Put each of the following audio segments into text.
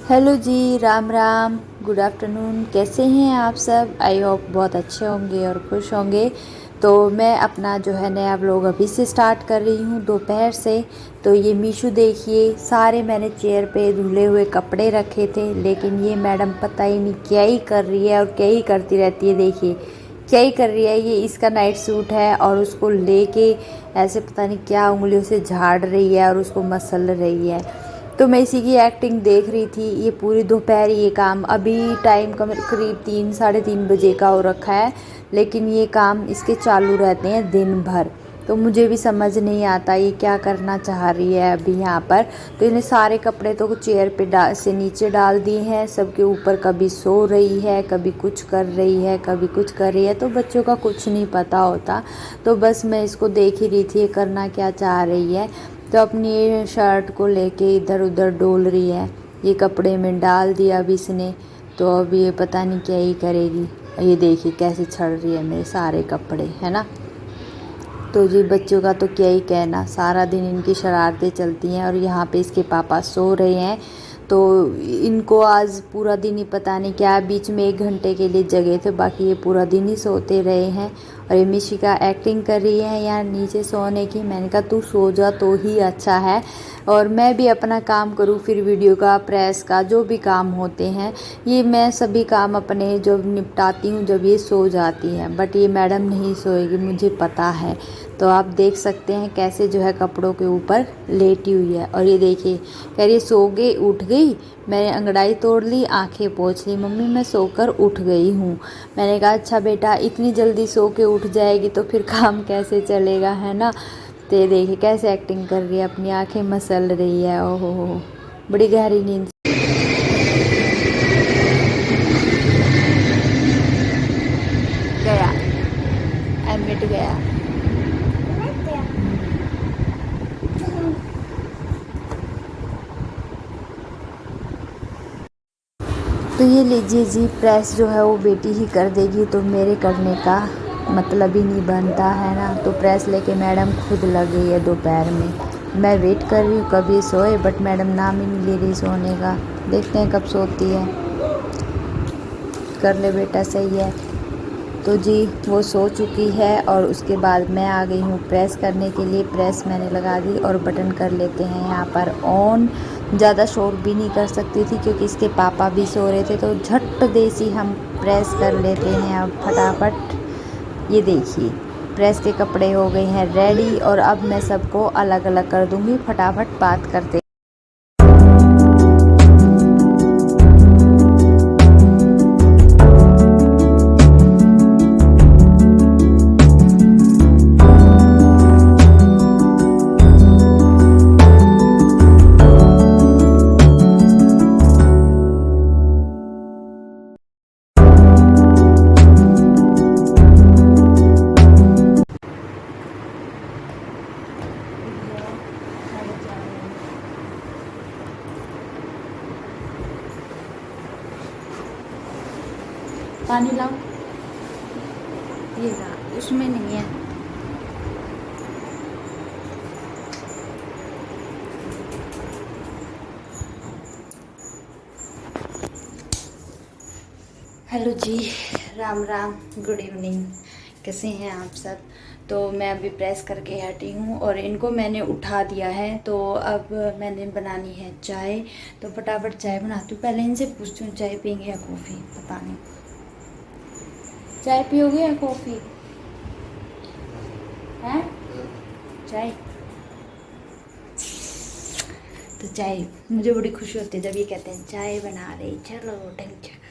Hello जी, Ram Ram, good afternoon. कैसे हैं आप सब? आई होप बहुत अच्छे होंगे और खुश होंगे। तो मैं अपना जो है नया व्लॉग अभी से स्टार्ट कर रही हूँ दोपहर से। तो ये मीशू देखिए, सारे मैंने चेयर पे धुले हुए कपड़े रखे थे, लेकिन ये मैडम पता ही नहीं क्या ही कर रही है और क्या ही करती रहती है। देखिए क्या ही कर रही है। ये इसका नाइट सूट है और उसको लेके ऐसे पता नहीं क्या उंगलियों से झाड़ रही है और उसको मसल रही है। तो मैं इसी की एक्टिंग देख रही थी। ये पूरी दोपहर ये काम, अभी टाइम करीब 3 साढ़े 3 बजे का हो रखा है, लेकिन ये काम इसके चालू रहते हैं दिन भर। तो मुझे भी समझ नहीं आता ये क्या करना चाह रही है अभी यहाँ पर। तो इन्हें सारे कपड़े तो चेयर पे से नीचे डाल दिए हैं सबके ऊपर। कभी सो रही है, कभी कुछ कर रही है, कभी कुछ कर रही है। तो बच्चों का कुछ नहीं पता होता। तो बस मैं इसको देख ही रही थी ये करना क्या चाह रही है। तो अपनी शर्ट को लेके इधर उधर डोल रही है। ये कपड़े में डाल दिया अब इसने, तो अब ये पता नहीं क्या ही करेगी। ये देखिए कैसे छड़ रही है मेरे सारे कपड़े, है ना। तो जी बच्चों का तो क्या ही कहना, सारा दिन इनकी शरारतें चलती हैं। और यहाँ पे इसके पापा सो रहे हैं, तो इनको आज पूरा दिन ही पता नहीं क्या, बीच में 1 घंटे के लिए जगे थे, बाकी ये पूरा दिन ही सोते रहे हैं। और ये मिशिका एक्टिंग कर रही है यहाँ नीचे सोने की। मैंने कहा तू सो जा तो ही अच्छा है, और मैं भी अपना काम करूँ, फिर वीडियो का, प्रेस का, जो भी काम होते हैं ये मैं सभी काम अपने जो निपटाती हूँ जब ये सो जाती है। बट ये मैडम नहीं सोएगी, मुझे पता है। तो आप देख सकते हैं कैसे जो है कपड़ों के ऊपर लेटी हुई है। और ये देखिए कह रही सो गई, उठ गई। मैंने अंगड़ाई तोड़ ली, आंखें पोंछ ली, मम्मी मैं सोकर उठ गई हूँ। मैंने कहा अच्छा बेटा, इतनी जल्दी सो के उठ जाएगी तो फिर काम कैसे चलेगा, है ना। तो ये देखिए कैसे एक्टिंग कर रही है, अपनी आंखें मसल रही है। ओहो हो, बड़ी गहरी नींद। गया, एडमिट गया। तो ये लीजिए जी, प्रेस जो है वो बेटी ही कर देगी, तो मेरे करने का मतलब ही नहीं बनता है ना। तो प्रेस लेके मैडम खुद लग गई है दोपहर में। मैं वेट कर रही हूँ कब ये सोए, बट मैडम नाम ही नहीं ले रही सोने का। देखते हैं कब सोती है। कर ले बेटा, सही है। तो जी वो सो चुकी है, और उसके बाद मैं आ गई हूँ प्रेस करने के लिए। प्रेस मैंने लगा दी, और बटन कर लेते हैं यहाँ पर ऑन। ज़्यादा शोर भी नहीं कर सकती थी क्योंकि इसके पापा भी सो रहे थे, तो झट देसी हम प्रेस कर लेते हैं अब फटाफट। ये देखिए प्रेस के कपड़े हो गए हैं रेडी, और अब मैं सबको अलग अलग कर दूँगी। फटाफट बात करते। पानी लाओ, ये रहा, उसमें नहीं है। हेलो जी, राम राम, गुड इवनिंग। कैसे हैं आप सब? तो मैं अभी प्रेस करके हटी हूँ, और इनको मैंने उठा दिया है। तो अब मैंने बनानी है चाय। तो फटाफट चाय बनाती हूँ। पहले इनसे पूछती हूँ चाय पियेंगे या कॉफ़ी, पता नहीं। चाय पियोगे या कॉफ़ी? हैं? चाय। तो चाय, मुझे बड़ी खुशी होती है जब ये कहते हैं चाय बना रही, चलो टेंशन।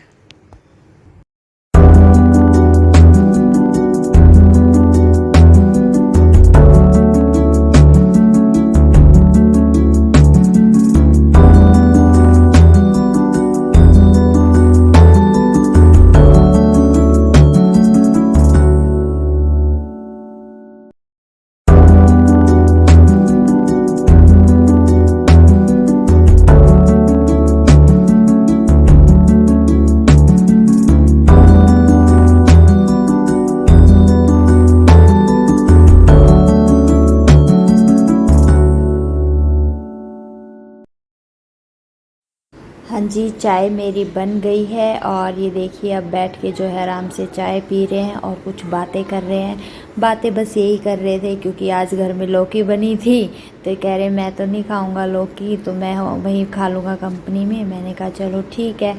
हाँ जी, चाय मेरी बन गई है और ये देखिए अब बैठ के जो है आराम से चाय पी रहे हैं और कुछ बातें कर रहे हैं। बातें बस यही कर रहे थे क्योंकि आज घर में लौकी बनी थी, तो कह रहे मैं तो नहीं खाऊंगा लौकी, तो मैं वहीं खा लूँगा कंपनी में। मैंने कहा चलो ठीक है।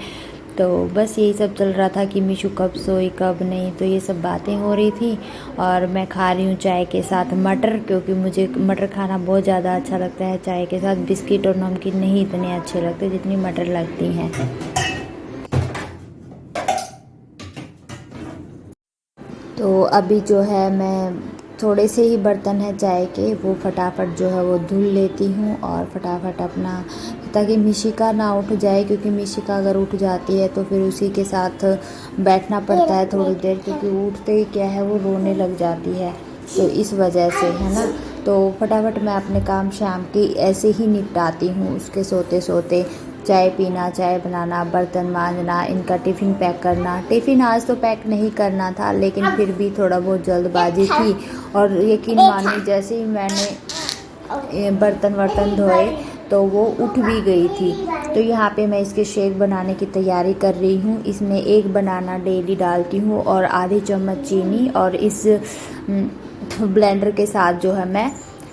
तो बस यही सब चल रहा था कि मीशू कब सोई कब नहीं, तो ये सब बातें हो रही थी। और मैं खा रही हूँ चाय के साथ मटर, क्योंकि मुझे मटर खाना बहुत ज़्यादा अच्छा लगता है। चाय के साथ बिस्किट और नमकीन नहीं इतने अच्छे लगते जितनी मटर लगती हैं। तो अभी जो है मैं थोड़े से ही बर्तन हैं चाय के, वो फटाफट जो है वो धुल लेती हूँ और फटाफट अपना, ताकि मिशिका ना उठ जाए, क्योंकि मिशिका अगर उठ जाती है तो फिर उसी के साथ बैठना पड़ता है थोड़ी देर, क्योंकि उठते ही क्या है वो रोने लग जाती है, तो इस वजह से है ना। तो फटाफट मैं अपने काम शाम की ऐसे ही निपटाती हूँ, उसके सोते सोते। चाय पीना, चाय बनाना, बर्तन मांजना, इनका टिफ़िन पैक करना। टिफ़िन आज तो पैक नहीं करना था, लेकिन फिर भी थोड़ा बहुत जल्दबाजी थी। और यकीन मानिए जैसे ही मैंने बर्तन वर्तन धोए तो वो उठ भी गई थी। तो यहाँ पे मैं इसके शेक बनाने की तैयारी कर रही हूँ। इसमें एक बनाना डेली डालती हूँ और आधी चम्मच चीनी, और इस ब्लेंडर के साथ जो है मैं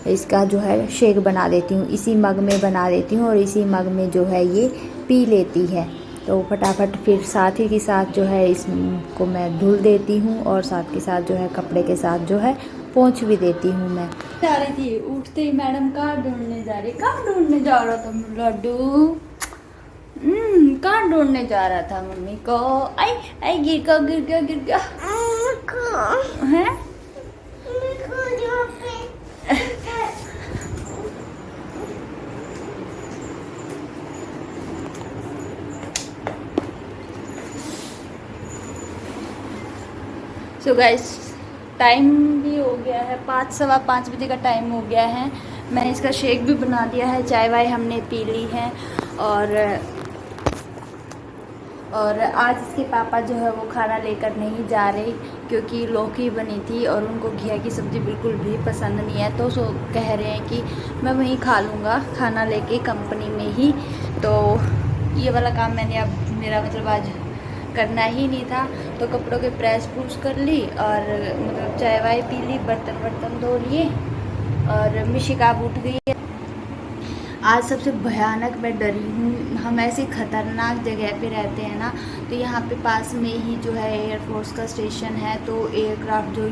इसका जो है शेक बना देती हूँ। इसी मग में बना देती हूँ और इसी मग में जो है ये पी लेती है। तो फटाफट फिर साथ ही के साथ जो है इसको मैं धुल देती हूँ और साथ के साथ जो है कपड़े के साथ जो है पोंछ भी देती हूँ मैं। जा रही थी, उठते ही मैडम कहाँ ढूंढने जा रही, कहाँ ढूंढने जा रहा था लड्डू? कहाँ ढूंढने जा रहा था मम्मी को? आई आई, गिर गया गिर गया गिर गया है। सो गाइस, टाइम भी हो गया है, 5 सवा 5 बजे का टाइम हो गया है। मैंने इसका शेक भी बना दिया है, चाय वाय हमने पी ली है। और आज इसके पापा जो है वो खाना लेकर नहीं जा रहे, क्योंकि लौकी बनी थी और उनको घिया की सब्ज़ी बिल्कुल भी पसंद नहीं है। तो सो कह रहे हैं कि मैं वहीं खा लूँगा खाना लेके कंपनी में ही। तो ये वाला काम मैंने अब मेरा मतलब आज करना ही नहीं था। तो कपड़ों के प्रेस प्रूस कर ली और मतलब चाय वाय पी ली, बर्तन वर्तन धो लिए और मिशिका उठ गई है। आज सबसे भयानक मैं डरी हूँ। हम ऐसी ख़तरनाक जगह पे रहते हैं ना, तो यहाँ पे पास में ही जो है एयरफोर्स का स्टेशन है। तो एयरक्राफ्ट जो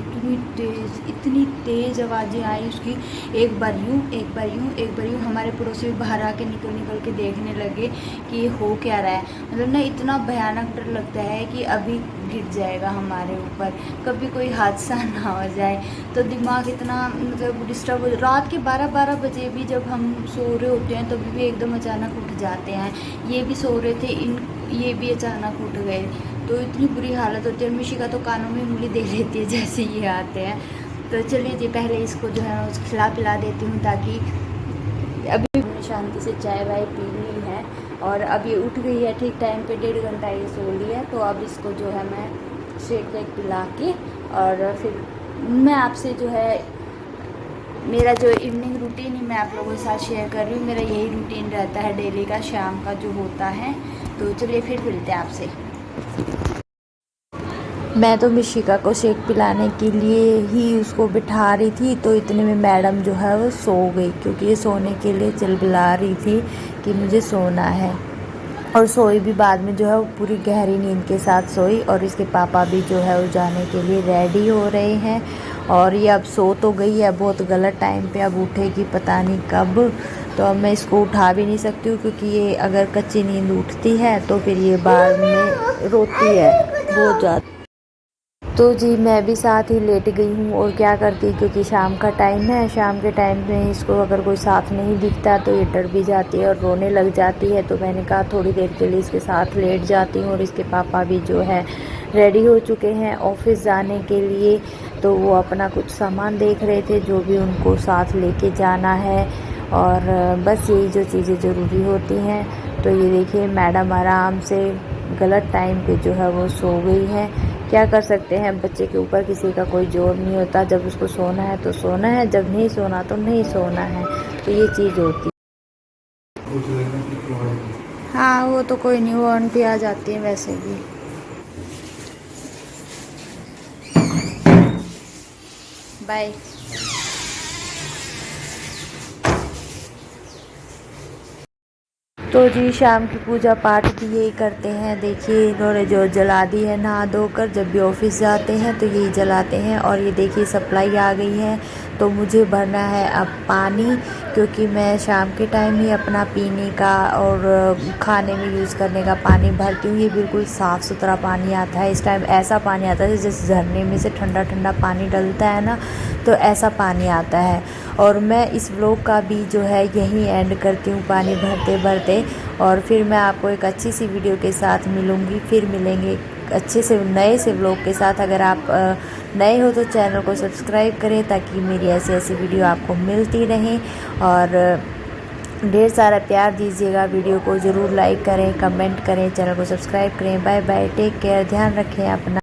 इतनी तेज़ आवाज़ें आई उसकी, एक बार यूँ एक बार यूँ एक बार यूँ। हमारे पड़ोसी भी बाहर आके निकल के देखने लगे कि ये हो क्या रहा है। मतलब ना इतना भयानक डर लगता है कि अभी गिर जाएगा हमारे ऊपर, कभी कोई हादसा ना हो जाए। तो दिमाग इतना मतलब डिस्टर्ब हो। रात के 12 बजे भी जब हम सो रहे होते हैं तभी भी एकदम अचानक उठ जाते हैं। ये भी सो रहे थे, ये भी अचानक उठ गए, तो इतनी बुरी हालत होती है। मिशिका तो कानों में उंगली दे लेती है जैसे ये आते हैं। तो चलिए जी, पहले इसको जो है उसको खिला पिला देती हूँ, ताकि अभी शांति से चाय वाय पी ली है। और अब ये उठ गई है ठीक टाइम पे, 1.5 घंटा ये सो ली है। तो अब इसको जो है मैं शेक वेक पिला के और फिर मैं आपसे जो है मेरा जो इवनिंग रूटीन ही मैं आप लोगों के साथ शेयर कर रही हूँ। मेरा यही रूटीन रहता है डेली का, शाम का जो होता है। तो चलिए फिर मिलते हैं आपसे। मैं तो मिशिका को शेक पिलाने के लिए ही उसको बिठा रही थी, तो इतने में मैडम जो है वो सो गई, क्योंकि ये सोने के लिए चिल्ला रही थी कि मुझे सोना है। और सोई भी बाद में जो है वो पूरी गहरी नींद के साथ सोई। और इसके पापा भी जो है वो जाने के लिए रेडी हो रहे हैं। और ये अब सो तो गई है बहुत गलत टाइम पे, अब उठेगी पता नहीं कब। तो अब मैं इसको उठा भी नहीं सकती हूँ, क्योंकि ये अगर कच्ची नींद उठती है तो फिर ये बाद में रोती है बहुत ज़्यादा। तो जी मैं भी साथ ही लेट गई हूँ, और क्या करती, क्योंकि शाम का टाइम है। शाम के टाइम में इसको अगर कोई साथ नहीं दिखता तो ये डर भी जाती है और रोने लग जाती है। तो मैंने कहा थोड़ी देर के लिए इसके साथ लेट जाती हूँ। और इसके पापा भी जो है रेडी हो चुके हैं ऑफिस जाने के लिए। तो वो अपना कुछ सामान देख रहे थे जो भी उनको साथ लेके जाना है, और बस यही जो चीज़ें ज़रूरी होती हैं। तो ये देखिए मैडम आराम से गलत टाइम पे जो है वो सो गई है। क्या कर सकते हैं, बच्चे के ऊपर किसी का कोई जोर नहीं होता। जब उसको सोना है तो सोना है, जब नहीं सोना तो नहीं सोना है। तो ये चीज़ होती है। हाँ वो तो कोई नहीं, वो आंटी आ जाती है वैसे भी। बाय। तो जी शाम की पूजा पाठ भी यही करते हैं। देखिए इन्होंने जो जला दी है, नहा धोकर जब भी ऑफिस जाते हैं तो यही जलाते हैं। और ये देखिए सप्लाई आ गई है, तो मुझे भरना है अब पानी, क्योंकि मैं शाम के टाइम ही अपना पीने का और खाने में यूज़ करने का पानी भरती हूँ। ये बिल्कुल साफ़ सुथरा पानी आता है। इस टाइम ऐसा पानी आता है जैसे झरने में से ठंडा ठंडा पानी डलता है ना, तो ऐसा पानी आता है। और मैं इस व्लॉग का भी जो है यहीं एंड करती हूँ पानी भरते भरते। और फिर मैं आपको एक अच्छी सी वीडियो के साथ मिलूँगी, फिर मिलेंगे अच्छे से नए से व्लॉग के साथ। अगर आप नए हो तो चैनल को सब्सक्राइब करें, ताकि मेरी ऐसी ऐसी वीडियो आपको मिलती रहें। और ढेर सारा प्यार दीजिएगा, वीडियो को ज़रूर लाइक करें, कमेंट करें, चैनल को सब्सक्राइब करें। बाय बाय, टेक केयर, ध्यान रखें अपना।